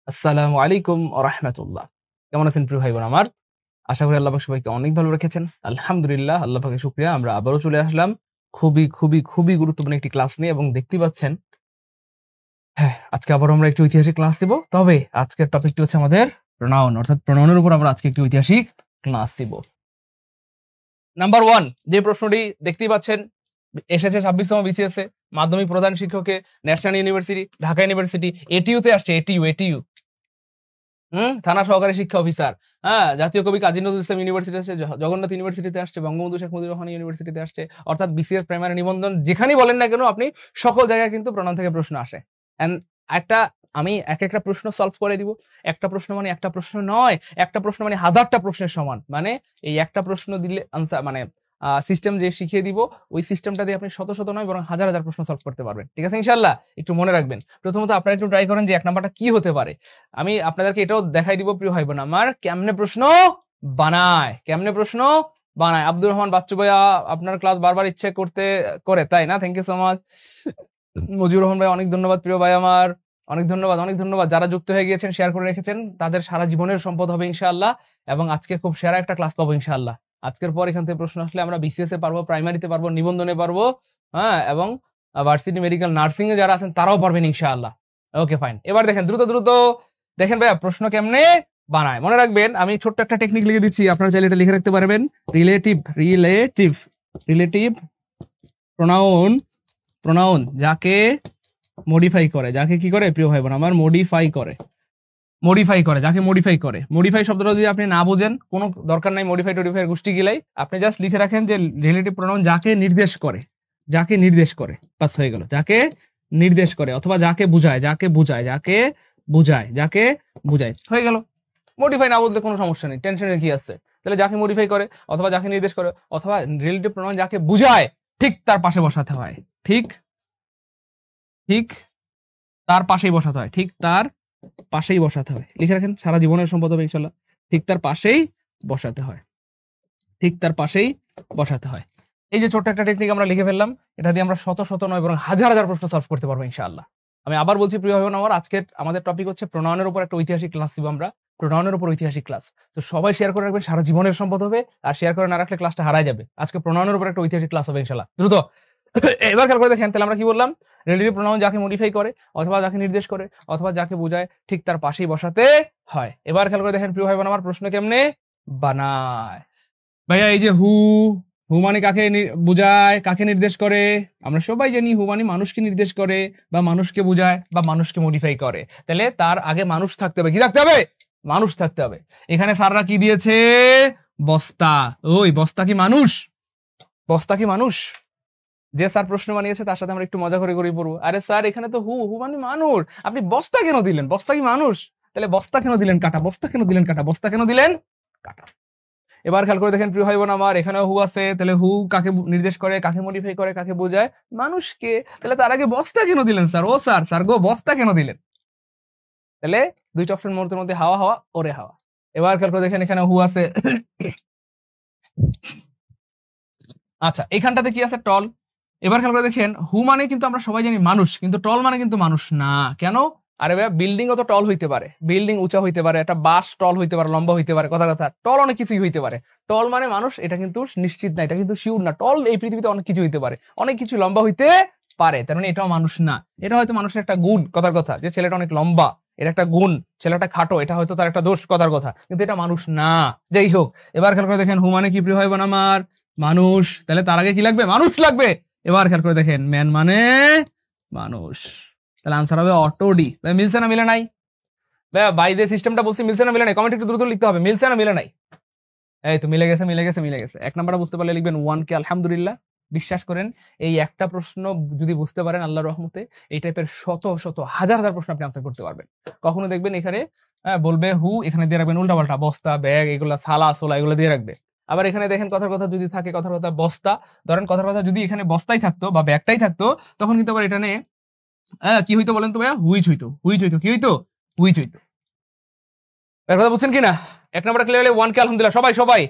আসসালামু আলাইকুম ওয়া রাহমাতুল্লাহ। কেমন আছেন প্রিয় ভাই বোন আমার? আশা করি আল্লাহ পাক সবাইকে অনেক ভালো রেখেছেন। আলহামদুলিল্লাহ, আল্লাহ পাকের শুকরিয়া। আমরা আবারও চলে আসলাম খুবই গুরুত্বপূর্ণ একটি ক্লাস নিয়ে এবং দেখতেই পাচ্ছেন, হ্যাঁ, আজকে আবারও আমরা একটি ঐতিহাসিক ক্লাস দিব। তবে আজকের টপিকটি হচ্ছে আমাদের প্রোনাউন, অর্থাৎ প্রোনাউনের উপর আমরা আজকে একটি ঐতিহাসিক ক্লাস দিব। নাম্বার 1 যে প্রশ্নটি দেখতেই পাচ্ছেন এসেছে 26তম বিসিএস এ, মাধ্যমিক প্রধান শিক্ষকে, ন্যাশনাল ইউনিভার্সিটি, ঢাকা ইউনিভার্সিটি, এটিইউতে আসছে, এটিইউ থানা সহকারী শিক্ষা অফিসার। হ্যাঁ, জাতীয় কবি কাজী নজরুল ইসলাম ইউনিভার্সিটি আসছে, জগন্নাথ ইউনিভার্সিটিতে আসছে, বঙ্গবন্ধু শেখ মুজিবুর রহমান ইউনিভার্সিটিতে আসছে। অর্থাৎ বিসিএস প্রাইমারি নিবন্ধন যেখানেই বলেন না কেন, আপনি সকল জায়গায় কিন্তু প্রণাম থেকে প্রশ্ন আসে। এন্ড একটা আমি একটা প্রশ্ন সলভ করে দিব। একটা প্রশ্ন মানে একটা প্রশ্ন নয়, একটা প্রশ্ন মানে হাজারটা প্রশ্নের সমান। মানে এই একটা প্রশ্ন দিলে আনসার মানে সিস্টেম যে শিখিয়ে দিব, ওই সিস্টেমটা দিয়ে আপনি শত শত নয় বরং হাজার হাজার প্রশ্ন সলভ করতে পারবেন। ঠিক আছে ইনশাল্লাহ? একটু মনে রাখবেন। প্রথমত আপনারা একটু ট্রাই করেন যে 1 নাম্বারটা কি হতে পারে। আমি আপনাদেরকে এটাও দেখাই দিব প্রিয় ভাই বোন আমার, কেমনে প্রশ্ন বানায়। আব্দুর রহমান বাচ্চু ভাইয়া, আপনার ক্লাস বারবার ইচ্ছে করে তাই না? Thank you so much. Mujibur Rahman ভাই, অনেক ধন্যবাদ প্রিয় ভাই আমার, অনেক ধন্যবাদ। যারা যুক্ত হয়ে গিয়েছেন, শেয়ার করে রেখেছেন, তাদের সারা জীবনের সম্পদ হবে ইনশাআল্লাহ। এবং আজকে খুব সেরা একটা ক্লাস পাবো ইনশাআল্লাহ। আজকের পর এখান থেকে প্রশ্ন আসলে আমরা বিসিএস এ পারবো, প্রাইমারিতে পারবো, নিবন্ধনে পারবো, হ্যাঁ, এবং ভার্সিটি মেডিকেল নার্সিং এ যারা আছেন তারাও পারবেন ইনশাআল্লাহ। Okay fine. এবার দেখেন দ্রুত দেখেন ভাইয়া প্রশ্ন কেমনে বানায়। মনে রাখবেন, আমি ছোট্ট একটা টেকনিক লিখে দিচ্ছি, আপনারা চাইলে এটা লিখে রাখতে পারবেন। রিলেটিভ প্রোনাউন যাকে মডিফাই করে, যাকে কি করে প্রিয় ভাই বোন আমার, মডিফাই করে, যাকে মডিফাই শব্দটা যদি আপনি না বোঝেন, কোনো দরকার নাই মডিফাই গোষ্ঠী গিলাই, আপনি জাস্ট লিখে রাখেন যে রিলেটিভ প্রোনাউন যাকে নির্দেশ করে, পাস হয়ে গেল। যাকে নির্দেশ করে অথবা যাকে বুঝায়, হয়ে গেল। মডিফাই না বলতে কোনো সমস্যা নেই, টেনশনের কি আছে? তাহলে যাকে মডিফাই করে অথবা যাকে নির্দেশ করে অথবা রিলেটিভ প্রোনাউন যাকে বুঝায়, ঠিক তার পাশে বসাতে হয়। ঠিক তার পাশেই বসাতে হয়। লিখে রাখেন, সারা জীবনের সম্পদ হবে ইনশাল্লাহ। ঠিক তার পাশেই বসাতে হয়। এই যে ছোট্ট একটা টেকনিক আমরা লিখে ফেললাম, এটা দিয়ে আমরা শত নয় বরং হাজার প্রশ্ন সলভ করতে পারবো ইনশাআল্লাহ। আমি আবার বলছি প্রিয় ভাই বোন আমার, আজকের আমাদের টপিক হচ্ছে প্রোনাউনের উপর একটা ঐতিহাসিক ক্লাস দিব আমরা। প্রোনাউনের উপর ঐতিহাসিক ক্লাস। তো সবাই শেয়ার করে রাখবেন, সারা জীবনের সম্পদ হবে। আর শেয়ার করে না রাখলে ক্লাসটা হারায় যাবে। আজকে প্রোনাউনের উপর একটা ঐতিহাসিক ক্লাস হবে ইনশাআল্লাহ। দ্রুত এবার খেয়াল করে দেখেন, তাহলে আমরা কি বললাম? রিলেটিভ প্রোনাউন যাকে মডিফাই করে অথবা যাকে নির্দেশ করে অথবা যাকে বোঝায়, ঠিক তার পাশেই বসাতে হয়। এবার খেয়াল করে দেখেন প্রিয় ভাই বোন আমার, প্রশ্ন কেমনে বানায়। ভাইয়া এই যে হু মানে কাকে বোঝায়, কাকে নির্দেশ করে? আমরা সবাই জানি হু মানে মানুষকে নির্দেশ করে বা মানুষকে বোঝায় বা মানুষকে মডিফাই করে। তাহলে তার আগে মানুষ থাকতে হবে। কি থাকতে হবে? মানুষ থাকতে হবে। এখানে স্যাররা কি দিয়েছে? বস্তা। ওই বস্তা কি মানুষ? যে স্যার প্রশ্ন বানিয়েছে তার সাথে আমরা একটু মজা করে পড়বো। আরে স্যার, এখানে তো হু মানে মানুষ, আপনি বস্তা কেন দিলেন? বস্তা কি মানুষ? তাহলে বস্তা কেন দিলেন কাটা? এবার খেয়াল করে দেখেন প্রিয় ভাই বোন আমার, এখানেও হু আছে। তাহলে হু কাকে নির্দেশ করে, কাকে মডিফাই করে, কাকে বোঝায়? মানুষকে। তাহলে তার আগে বস্তা কেন দিলেন স্যার? ও স্যার গো, বস্তা কেন দিলেন? তাহলে দুইটা অপশন মধ্যে হাওয়া ওরে হাওয়া। এবার খেয়াল করে দেখেন, এখানে হু আছে। আচ্ছা, এখানটাতে কি আছে? টল। এবার খেয়াল করে দেখেন, হু মানে কিন্তু আমরা সবাই জানি মানুষ, কিন্তু টল মানে কিন্তু মানুষ না। কেন? আরে ভাইয়া, বিল্ডিং ও তো টল হইতে পারে, বিল্ডিং উঁচা হইতে পারে, একটা বাস টল হইতে পারে, লম্বা হইতে পারে, কথা টল অনেক কিছুই হইতে পারে। টল মানে মানুষ, এটা কিন্তু নিশ্চিত না, এটা কিন্তু শিওর না। টল এই পৃথিবীতে অনেক কিছু হইতে পারে, অনেক কিছু লম্বা হইতে পারে, তার মানে এটাও মানুষ না। এটা হয়তো মানুষের একটা গুণ, কথা যে ছেলেটা অনেক লম্বা, এটা একটা গুণ। ছেলেটা খাটো, এটা হয়তো তার একটা দোষ, কথা, কিন্তু এটা মানুষ না। যাই হোক, এবার খেয়াল করে দেখেন, হু মানে কি প্রিয় ভাই বোন আমার? মানুষ। তাহলে তার আগে কি লাগবে? মানুষ লাগবে। এবার খেয়াল করে দেখেন, ম্যান মানে মানুষ। তাহলে আনসার হবে অটো ডি। ভাই মিলছে না মিলে নাই? ভাই যে সিস্টেমটা বলছি, মিলছে না মিলে নাই? কমেন্ট একটু দ্রুত লিখতে হবে, মিলছে না মিলে নাই? এই তো মিলে গেছে। 1 নাম্বারটা বুঝতে পারলে লিখবেন 1K আলহামদুলিল্লাহ। বিশ্বাস করেন, এই একটা প্রশ্ন যদি বুঝতে পারেন আল্লাহর রহমতে, এই টাইপের শত হাজার প্রশ্ন আপনি আনসার করতে পারবেন। কখনো দেখবেন এখানে বলবে হু, এখানে দিয়ে রাখবেন উল্টাপাল্টা বস্তা, ব্যাগ, এগুলা ছালা সোলা এগুলো দিয়ে রাখবে। আবার এখানে দেখেন কথার কথা যদি থাকে, কথার কথা বস্তা, ধরেন কথার কথা যদি এখানে বস্তাই থাকতো বা ব্যাগটাই থাকতো, তখন কিন্তু আবার এখানে কি হইতো বলেন তো ভাইয়া? হুইচ হইতো। কি হইতো? হুইচ হইতো। কথা বুঝছেন কিনা? 1 নাম্বারটা ক্লিয়ার হলে 1K আলহামদুলিল্লাহ। সবাই